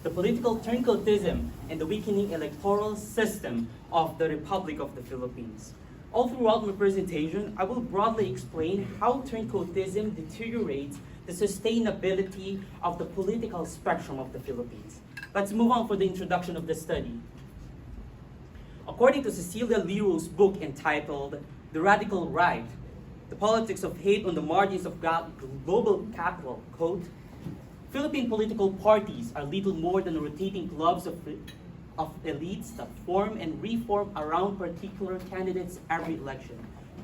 the political turncoatism and the weakening electoral system of the Republic of the Philippines. All throughout my presentation, I will broadly explain how turncoatism deteriorates the sustainability of the political spectrum of the Philippines. Let's move on for the introduction of the study. According to Cecilia Leroy's book entitled The Radical Right, The Politics of Hate on the Margins of Global Capital, quote, Philippine political parties are little more than rotating clubs of elites that form and reform around particular candidates every election,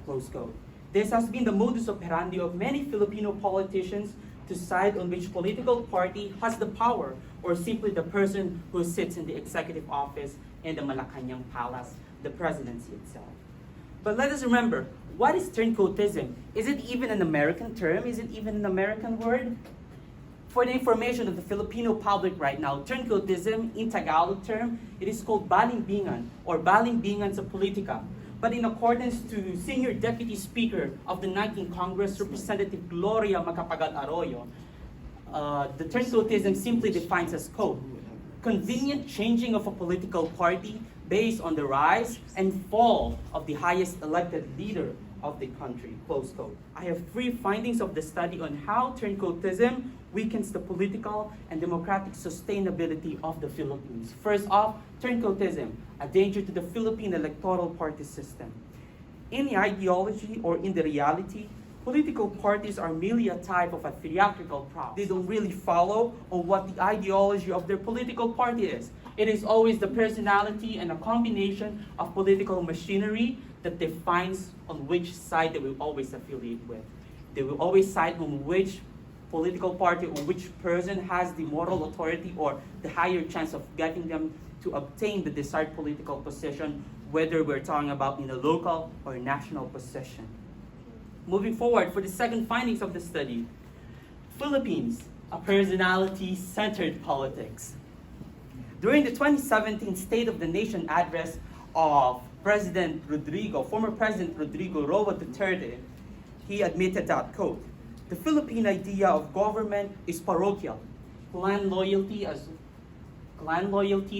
close quote. This has been the modus operandi of many Filipino politicians to side on which political party has the power or simply the person who sits in the executive office in the Malacanang Palace, the presidency itself. But let us remember, what is turncoatism? Is it even an American term? Is it even an American word? For the information of the Filipino public right now, turncoatism in Tagalog term, it is called balimbingan or balimbingan sa politika. But in accordance to Senior Deputy Speaker of the 19th Congress, Representative Gloria Macapagal Arroyo, the turncoatism simply defines as, quote, convenient changing of a political party based on the rise and fall of the highest elected leader of the country, close quote. I have 3 findings of the study on how turncoatism weakens the political and democratic sustainability of the Philippines. First off, turncoatism, a danger to the Philippine electoral party system. In the ideology or in the reality, political parties are merely a type of a theatrical prop. They don't really follow on what the ideology of their political party is. It is always the personality and a combination of political machinery that defines on which side they will always affiliate with. They will always side on which political party or which person has the moral authority or the higher chance of getting them to obtain the desired political position, whether we're talking about in a local or national position. Moving forward for the second findings of the study, Philippines, a personality-centered politics. During the 2017 State of the Nation address of former President Rodrigo Roa Duterte, he admitted that, quote, the Philippine idea of government is parochial, clan loyalties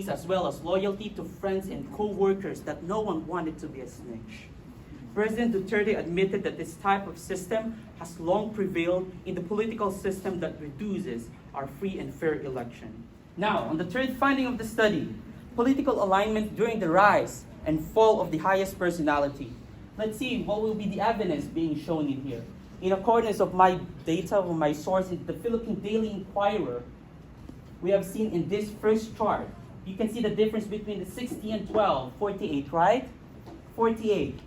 as well as loyalty to friends and co-workers that no one wanted to be a snitch. President Duterte admitted that this type of system has long prevailed in the political system that reduces our free and fair election. Now, on the third finding of the study, political alignment during the rise and fall of the highest personality. Let's see what will be the evidence being shown in here. In accordance of my data, or my source in the Philippine Daily Inquirer, we have seen in this first chart, you can see the difference between the 60 and 12, 48, right? 48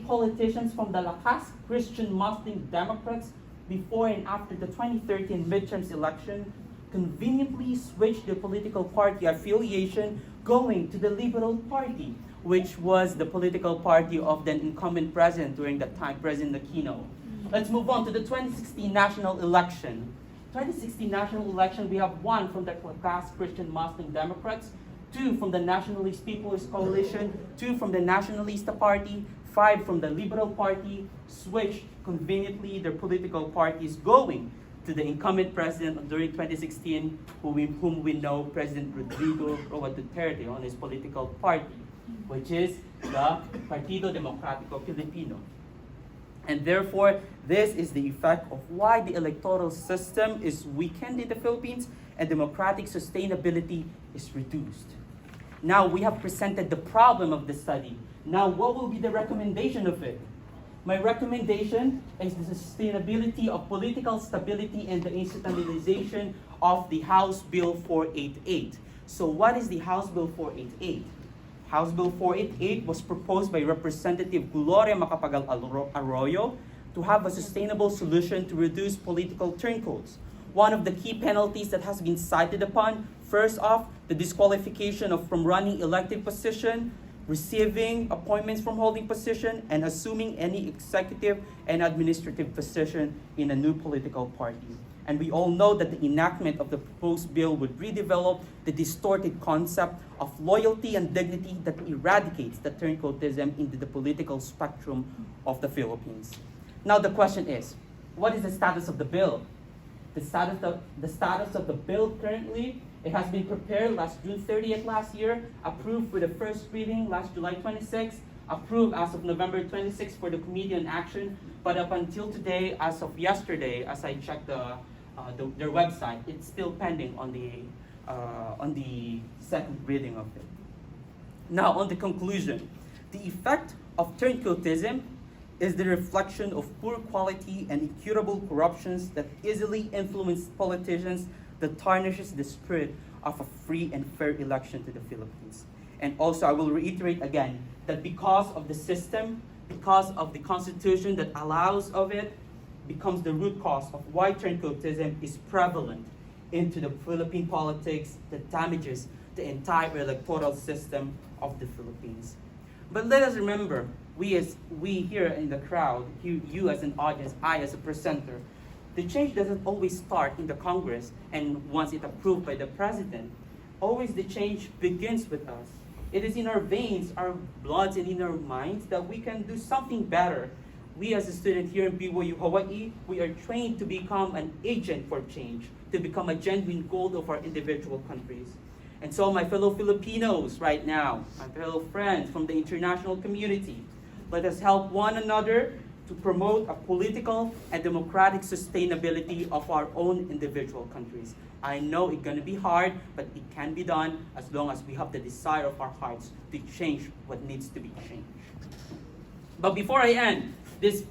politicians from the Lakas Christian Muslim Democrats before and after the 2013 midterms election conveniently switched their political party affiliation going to the Liberal Party, which was the political party of the incumbent president during that time, President Aquino. Let's move on to the 2016 national election. 2016 national election, we have 1 from the Lakas Christian Muslim Democrats, 2 from the Nationalist People's Coalition, 2 from the Nationalista Party, 5 from the Liberal Party, switched conveniently their political parties going to the incumbent president during 2016, whom we know, President Rodrigo Roa Duterte, on his political party, which is the Partido Democrático Filipino. And therefore, this is the effect of why the electoral system is weakened in the Philippines and democratic sustainability is reduced. Now, we have presented the problem of the study. Now, what will be the recommendation of it? My recommendation is the sustainability of political stability and the institutionalization of the House Bill 488. So what is the House Bill 488? House Bill 488 was proposed by Representative Gloria Macapagal Arroyo to have a sustainable solution to reduce political turncoats. One of the key penalties that has been cited upon, first off, the disqualification from running elective position, receiving appointments from holding position, and assuming any executive and administrative position in a new political party. And we all know that the enactment of the proposed bill would redevelop the distorted concept of loyalty and dignity that eradicates the turncoatism into the political spectrum of the Philippines. Now the question is, what is the status of the bill? The status of the bill currently It has been prepared last June 30th last year, approved for the first reading last July 26th, approved as of November 26th for the Committee on Action, but up until today, as of yesterday, as I checked their website, it's still pending on the second reading of it. Now, on the conclusion, the effect of turncoatism is the reflection of poor quality and incurable corruptions that easily influence politicians, that tarnishes the spirit of a free and fair election to the Philippines. And also, I will reiterate again that because of the system, because of the constitution that allows of it, becomes the root cause of why turncoatism is prevalent into the Philippine politics that damages the entire electoral system of the Philippines. But let us remember, we here in the crowd, you as an audience, I as a presenter, the change doesn't always start in the Congress and once it's approved by the President. Always the change begins with us. It is in our veins, our bloods, and in our minds that we can do something better. We as a student here in BYU Hawaii, we are trained to become an agent for change, to become a genuine goal of our individual countries. And so my fellow Filipinos right now, my fellow friends from the international community, let us help one another to promote a political and democratic sustainability of our own individual countries. I know it's going to be hard, but it can be done as long as we have the desire of our hearts to change what needs to be changed. But before I end, this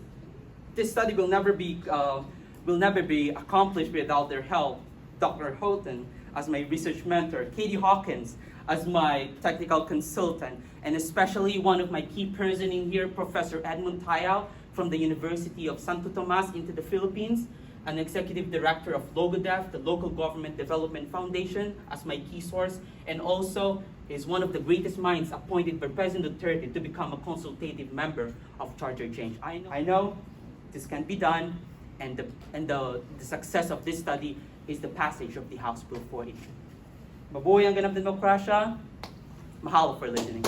study will never be accomplished without their help. Dr. Houghton as my research mentor, Katie Hawkins as my technical consultant, and especially one of my key person in here, Professor Edmund Tayao from the University of Santo Tomas into the Philippines, an executive director of LOGODEF, the Local Government Development Foundation, as my key source, and also is one of the greatest minds appointed by President Duterte to become a consultative member of Charter Change. I know this can be done, and the success of this study is the passage of the House Bill 42. Mabuhay ang ganap na demokrasya. Mahalo for listening.